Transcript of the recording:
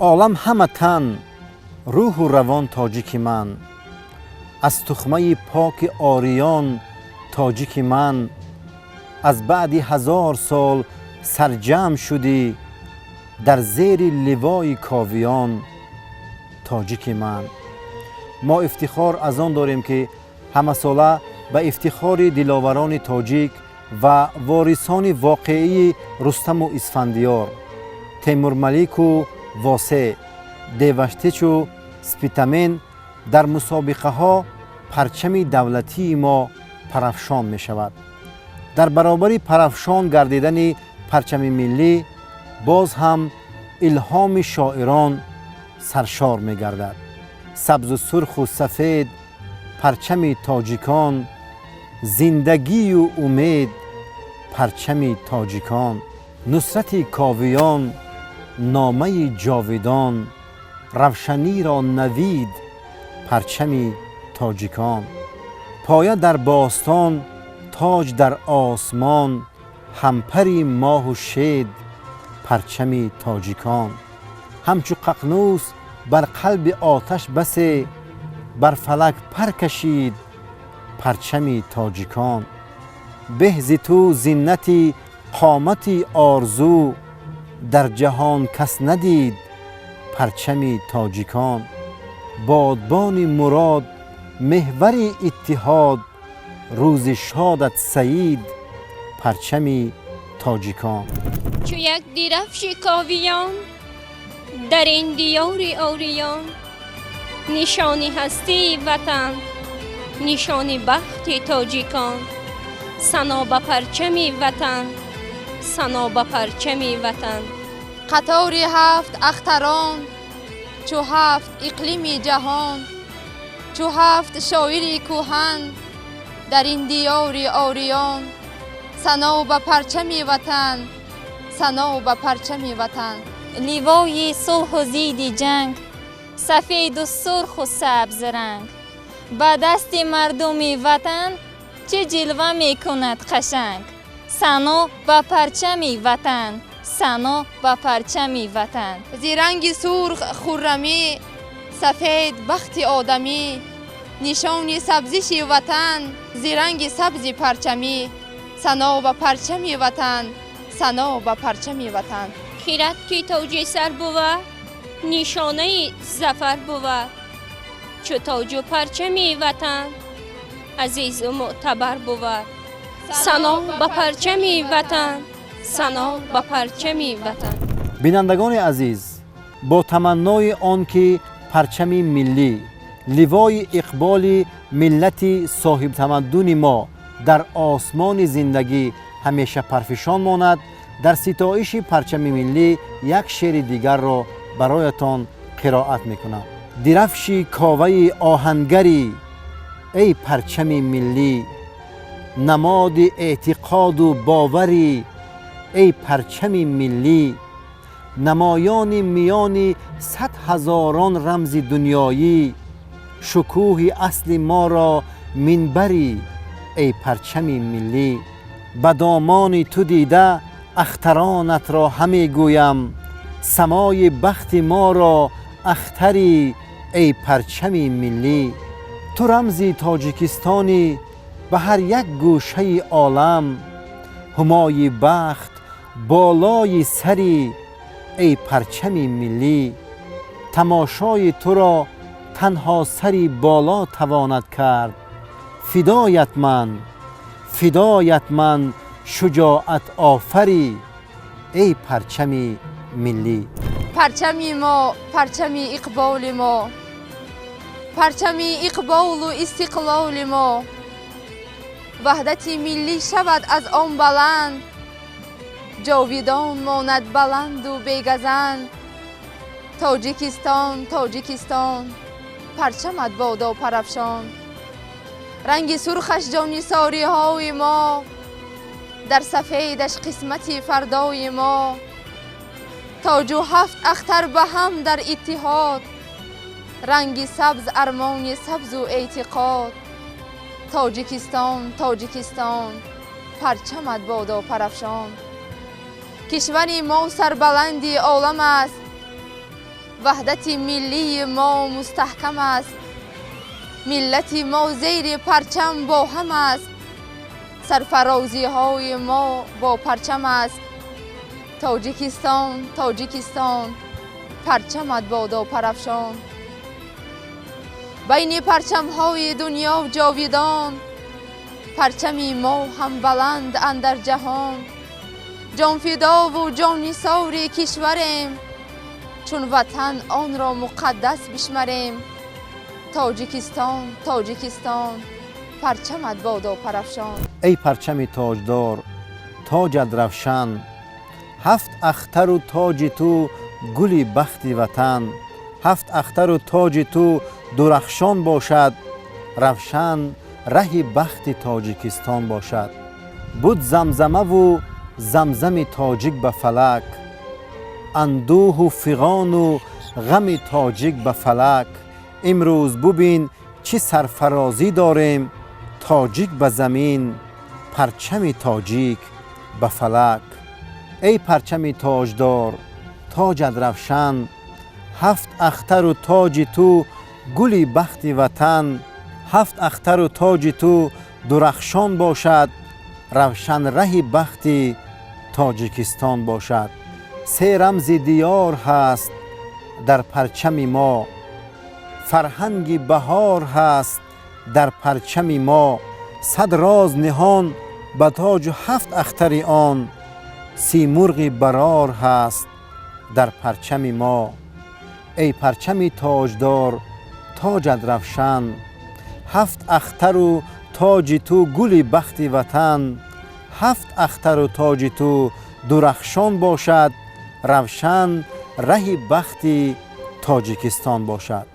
عالم همه تن روح و روان تاجیک من، از تخمه پاک آریان تاجیک من. از بعد 1000 سال سرجم شدی در زیر لوای کاویان تاجیک من. ما افتخار از آن داریم که همه ساله به افتخار دلاوران تاجیک و وارثان واقعی رستم و اسفندیار، تیمور ملیک و واسع، دیوشتیچ و سپیتامین در مسابقه ها پرچم دولتی ما پرافشان می شود. در برابر پرافشان گردیدن پرچم ملی باز هم الهام شاعران سرشار می گردد. سبز و سرخ و سفید پرچم تاجیکان، زندگی و امید پرچم تاجیکان. نصرت کاویان نامه جاویدان، روشنی را نوید پرچم تاجیکان. پایه در باستان تاج در آسمان، همپری ماه و شید پرچم تاجیکان. همچو ققنوس بر قلب آتش بسه، بر فلک پر کشید پرچم تاجیکان. به ز تو زینتی قامتی آرزو، در جهان کس ندید پرچم تاجیکان. بادبان مراد محور اتحاد، روز شادت سعید پرچم تاجیکان. چو یک درفش کاویان در این دیار اوریان، نشانی هستی وطن نشانی بخت تاجیکان. ثنا به پرچم وطن ثنا به پرچم وطن. قطار 7 اختران چو 7 اقلیم جهان، چو 7 شاعر کهن در این دیار اوریان. ثنا به پرچم وطن ثنا به پرچم وطن. لیوای صلح و زید جنگ، سفید و سرخ و سبز رنگ، به دست مردم وطن چه جلوه می کند قشنگ. ثنا به پرچم وطن ثنا به پرچم وطن. زی رنگ سرخ خرمی، سفید بخت آدمی، نشان سبزش وطن زی رنگ سبز پرچمی. ثنا به پرچم وطن ثنا به پرچم وطن. خیرت که تاج سر بود نشانه ظفر بود، چو تاج و پرچم وطن عزیز و معتبر بود. ثنا به پرچم وطن ثنا به پرچم وطن. بینندگان عزیز، با تمنای آن که پرچم ملی، لوای اقبال ملت صاحب تمدن ما در آسمان زندگی همیشه پرفشان ماند، در ستایش پرچم ملی یک شعر دیگر را برایتان قرائت میکنم. درفش کاوه آهنگری ای پرچم ملی، نماد اعتقاد و باوری ای پرچم ملی. نمایان میان 100,000 رمز دنیایی، شکوه اصل ما را منبری ای پرچم ملی. به دامان تو دیده اخترانت را همی گویم، سمای بخت ما را اختری ای پرچم ملی. تو رمز تاجیکستانی به هر یک گوشه عالم، همای بخت بالای سری ای پرچم ملی. تماشای تو را تنها سری بالا تواند کرد، فدایت من شجاعت آفری ای پرچم ملی. پرچم ما پرچم اقبال ما، پرچم اقبال و استقلال ما. وحدت ملی شود از آن بلند، جاویدان ماند بلند و بیگزند. تاجیکستان تاجیکستان پرچمت بادا پرافشان. رنگ سرخش جانثاری های ما، در سفیدش قسمت فردای ما. تاج و 7 اختر به هم در اتحاد، رنگ سبز ارمان سبز و اعتقاد. تاجیکستان تاجیکستان پرچمت بادا پرافشان. کشور ما سربلندی عالم است، وحدت ملی ما مستحکم است. ملت ما زیر پرچم با هم است. سرفرازی های ما با پرچم است. تاجیکستان تاجیکستان پرچمت بادا پرافشان. بین پرچم های دنیا جاویدان پرچمی ما هم بلند اندر جهان. جان فدا و جان سار کشوریم چون وطن آن را مقدس بشمریم. تاجیکستان تاجیکستان پرچمت بادا پرافشان. ای پرچم تاجدار تاجت روشن، هفت اختر و تاج تو گلی بخت وطن. هفت اختر و تاج تو درخشان باشد، روشن ره بخت تاجیکستان باشد. بود زمزمه و زمزم تاجیک به فلک، اندوه و فغان و غم تاجیک به فلک. امروز ببین چه سرفرازی داریم، تاجیک به زمین پرچم تاجیک به فلک. ای پرچم تاجدار تاجت روشن، هفت اختر و تاج تو گلی بخت وطن. هفت اختر و تاج تو درخشان باشد، روشن ره بخت تاجیکستان باشد. سه رمز دیار هست در پرچم ما، فرهنگ بهار هست در پرچم ما. صد راز نهان به تاج و هفت اختر آن، سیمرغ برار هست در پرچم ما. ای پرچم تاجدار تاجت روشن، هفت اختر و تاج تو گلی بخت وطن. هفت اختر و تاج تو درخشان باشد، روشن ره بخت تاجیکستان باشد.